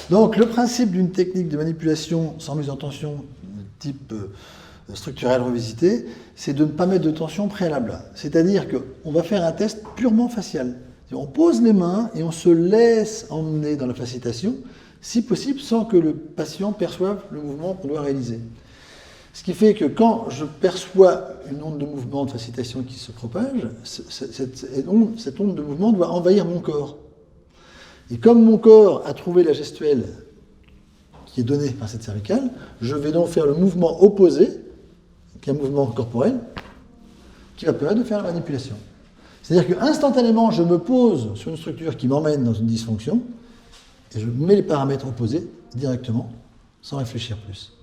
Donc, le principe d'une technique de manipulation sans mise en tension de type structurel revisité, c'est de ne pas mettre de tension préalable. C'est-à-dire qu'on va faire un test purement facial. On pose les mains et on se laisse emmener dans la facilitation, si possible sans que le patient perçoive le mouvement qu'on doit réaliser. Ce qui fait que quand je perçois une onde de mouvement de facilitation qui se propage, cette onde de mouvement doit envahir mon corps. Et comme mon corps a trouvé la gestuelle qui est donnée par cette cervicale, je vais donc faire le mouvement opposé, qui est un mouvement corporel, qui va permettre de faire la manipulation. C'est-à-dire qu'instantanément, je me pose sur une structure qui m'emmène dans une dysfonction, et je mets les paramètres opposés directement, sans réfléchir plus.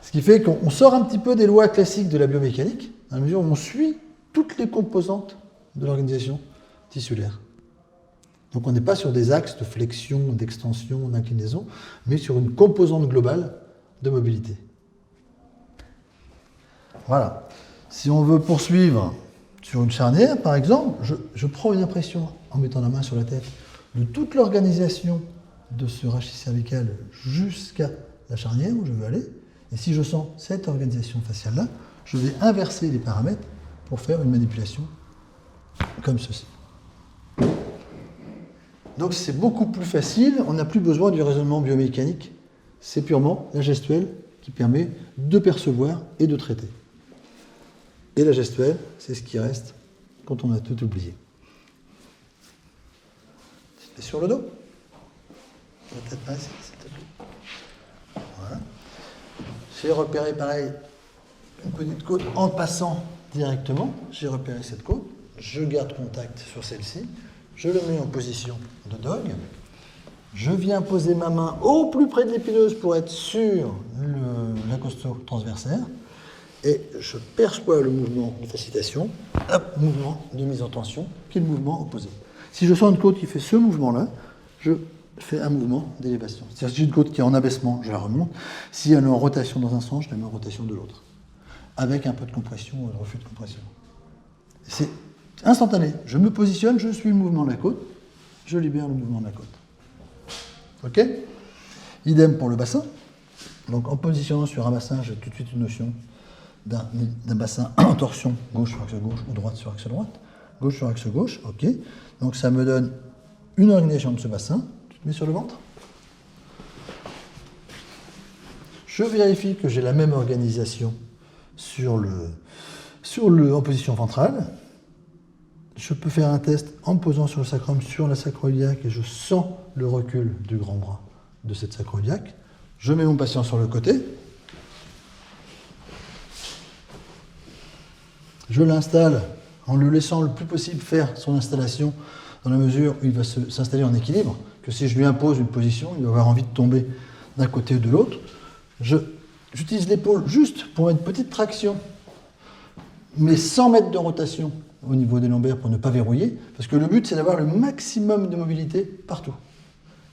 Ce qui fait qu'on sort un petit peu des lois classiques de la biomécanique, à la mesure où on suit toutes les composantes de l'organisation tissulaire. Donc on n'est pas sur des axes de flexion, d'extension, d'inclinaison, mais sur une composante globale de mobilité. Voilà. Si on veut poursuivre sur une charnière, par exemple, je prends une impression en mettant la main sur la tête de toute l'organisation de ce rachis cervical jusqu'à la charnière où je veux aller. Et si je sens cette organisation faciale-là, je vais inverser les paramètres pour faire une manipulation comme ceci. Donc c'est beaucoup plus facile, on n'a plus besoin du raisonnement biomécanique, c'est purement la gestuelle qui permet de percevoir et de traiter. Et la gestuelle, c'est ce qui reste quand on a tout oublié. Et sur le dos. Peut-être pas ici, c'est tout. Voilà. J'ai repéré pareil une petite côte en passant directement. J'ai repéré cette côte. Je garde contact sur celle-ci. Je le mets en position de dog. Je viens poser ma main au plus près de l'épineuse pour être sur l'incosto transversaire. Et je perçois le mouvement de facilitation, mouvement de mise en tension, qui est le mouvement opposé. Si je sens une côte qui fait ce mouvement-là, je fais un mouvement d'élévation. C'est-à-dire si j'ai une côte qui est en abaissement, je la remonte. Si elle est en rotation dans un sens, je la mets en rotation de l'autre. Avec un peu de compression ou de refus de compression. C'est instantané. Je me positionne, je suis le mouvement de la côte, je libère le mouvement de la côte. OK ? Idem pour le bassin. Donc en positionnant sur un bassin, j'ai tout de suite une notion d'un bassin en torsion, gauche sur axe gauche ou droite sur axe droite. Gauche sur axe gauche, OK. Donc ça me donne une organisation de ce bassin. Tu te mets sur le ventre. Je vérifie que j'ai la même organisation en position ventrale. Je peux faire un test en me posant sur le sacrum, sur la sacroiliaque, et je sens le recul du grand bras de cette sacroiliaque. Je mets mon patient sur le côté. Je l'installe en le laissant le plus possible faire son installation dans la mesure où il va s'installer en équilibre, que si je lui impose une position, il va avoir envie de tomber d'un côté ou de l'autre. J'utilise l'épaule juste pour une petite traction, mais sans mettre de rotation au niveau des lombaires pour ne pas verrouiller, parce que le but c'est d'avoir le maximum de mobilité partout.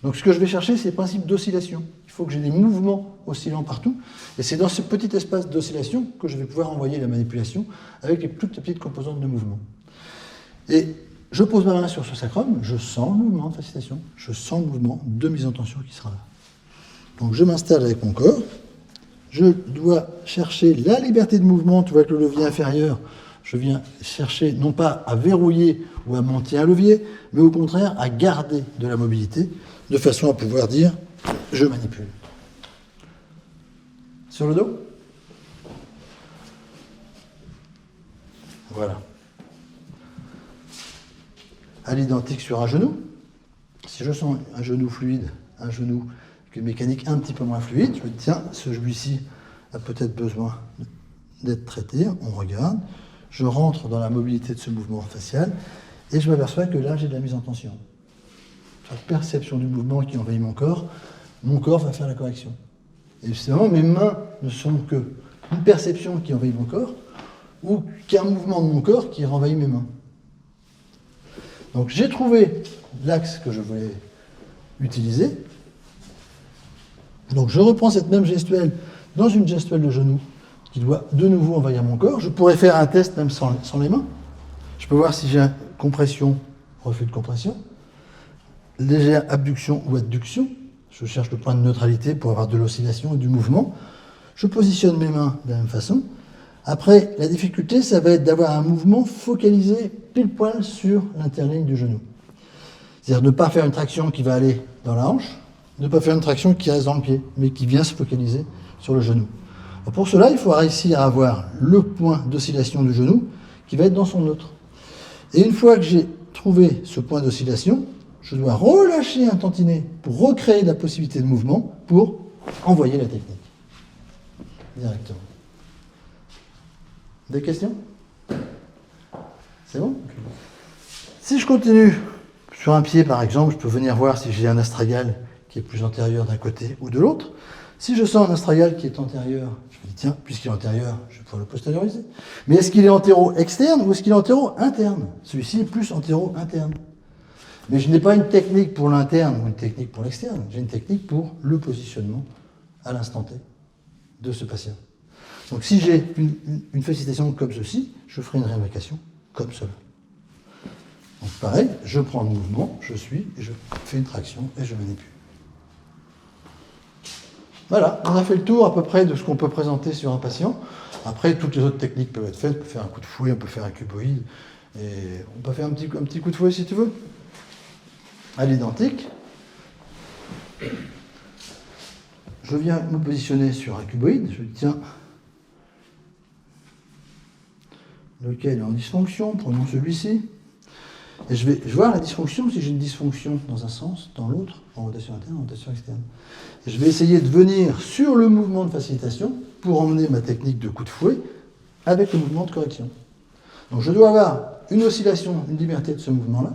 Donc ce que je vais chercher, c'est le principe d'oscillation. Il faut que j'ai des mouvements oscillants partout, et c'est dans ce petit espace d'oscillation que je vais pouvoir envoyer la manipulation avec les toutes petites composantes de mouvement. Et je pose ma main sur ce sacrum, je sens le mouvement de facilitation, je sens le mouvement de mise en tension qui sera là. Donc je m'installe avec mon corps, je dois chercher la liberté de mouvement. Tu vois que le levier inférieur, je viens chercher non pas à verrouiller ou à monter un levier, mais au contraire à garder de la mobilité, de façon à pouvoir dire « je manipule ». Sur le dos ? Voilà. À l'identique sur un genou. Si je sens un genou fluide, un genou avec une mécanique un petit peu moins fluide, je me dis tiens, celui-ci a peut-être besoin d'être traité. On regarde. Je rentre dans la mobilité de ce mouvement facial et je m'aperçois que là, j'ai de la mise en tension. La perception du mouvement qui envahit mon corps va faire la correction. Et c'est vraiment mes mains ne sont qu'une perception qui envahit mon corps ou qu'un mouvement de mon corps qui renvahit mes mains. Donc j'ai trouvé l'axe que je voulais utiliser. Donc je reprends cette même gestuelle dans une gestuelle de genou qui doit de nouveau envahir mon corps. Je pourrais faire un test même sans les mains. Je peux voir si j'ai compression, refus de compression. légère abduction ou adduction. Je cherche le point de neutralité pour avoir de l'oscillation et du mouvement. Je positionne mes mains de la même façon. Après, la difficulté, ça va être d'avoir un mouvement focalisé pile poil sur l'interligne du genou. C'est-à-dire ne pas faire une traction qui va aller dans la hanche, ne pas faire une traction qui reste dans le pied, mais qui vient se focaliser sur le genou. Alors pour cela, il faut réussir à avoir le point d'oscillation du genou qui va être dans son neutre. Et une fois que j'ai trouvé ce point d'oscillation, je dois relâcher un tantinet pour recréer la possibilité de mouvement pour envoyer la technique directement. Des questions? C'est bon? Si je continue sur un pied, par exemple, je peux venir voir si j'ai un astragal qui est plus antérieur d'un côté ou de l'autre. Si je sens un astragal qui est antérieur, je me dis, tiens, puisqu'il est antérieur, je vais pouvoir le postérioriser. Mais est-ce qu'il est antéro-externe ou est-ce qu'il est antéro-interne? Celui-ci est plus antéro-interne. Mais je n'ai pas une technique pour l'interne ou une technique pour l'externe. J'ai une technique pour le positionnement à l'instant T de ce patient. Donc si j'ai une félicitation comme ceci, je ferai une réimbrication comme cela. Donc pareil, je prends le mouvement, je suis, et je fais une traction et je manipule. Voilà, on a fait le tour à peu près de ce qu'on peut présenter sur un patient. Après, toutes les autres techniques peuvent être faites. On peut faire un coup de fouet, on peut faire un cuboïde, et on peut faire un petit coup de fouet si tu veux. À l'identique. Je viens me positionner sur un cuboïde, je dis tiens, lequel est en dysfonction, prenons celui-ci. Et je vais voir la dysfonction, si j'ai une dysfonction dans un sens, dans l'autre, en rotation interne, en rotation externe. Et je vais essayer de venir sur le mouvement de facilitation pour emmener ma technique de coup de fouet avec le mouvement de correction. Donc je dois avoir une oscillation, une liberté de ce mouvement-là.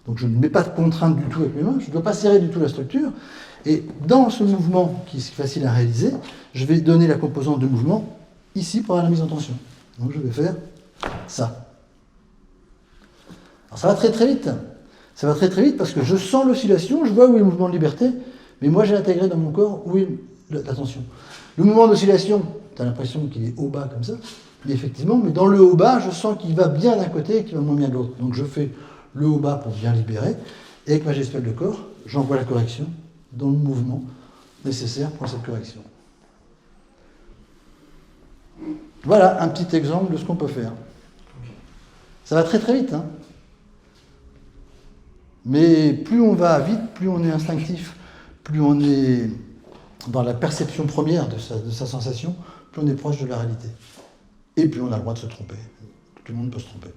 Donc je ne mets pas de contrainte du tout avec mes mains, je ne dois pas serrer du tout la structure. Et dans ce mouvement qui est facile à réaliser, je vais donner la composante de mouvement ici pour la mise en tension. Donc je vais faire ça. Alors ça va très très vite. Ça va très très vite parce que je sens l'oscillation, je vois où est le mouvement de liberté, mais moi j'ai intégré dans mon corps où est la tension. Le mouvement d'oscillation, tu as l'impression qu'il est haut-bas comme ça, mais effectivement, mais dans le haut-bas, je sens qu'il va bien d'un côté et qu'il va moins bien de l'autre. Donc je fais le haut-bas pour bien libérer, et avec ma gestuelle de corps, j'envoie la correction dans le mouvement nécessaire pour cette correction. Voilà un petit exemple de ce qu'on peut faire. Ça va très très vite, hein. Mais plus on va vite, plus on est instinctif, plus on est dans la perception première de sa sensation, plus on est proche de la réalité. Et plus on a le droit de se tromper. Tout le monde peut se tromper.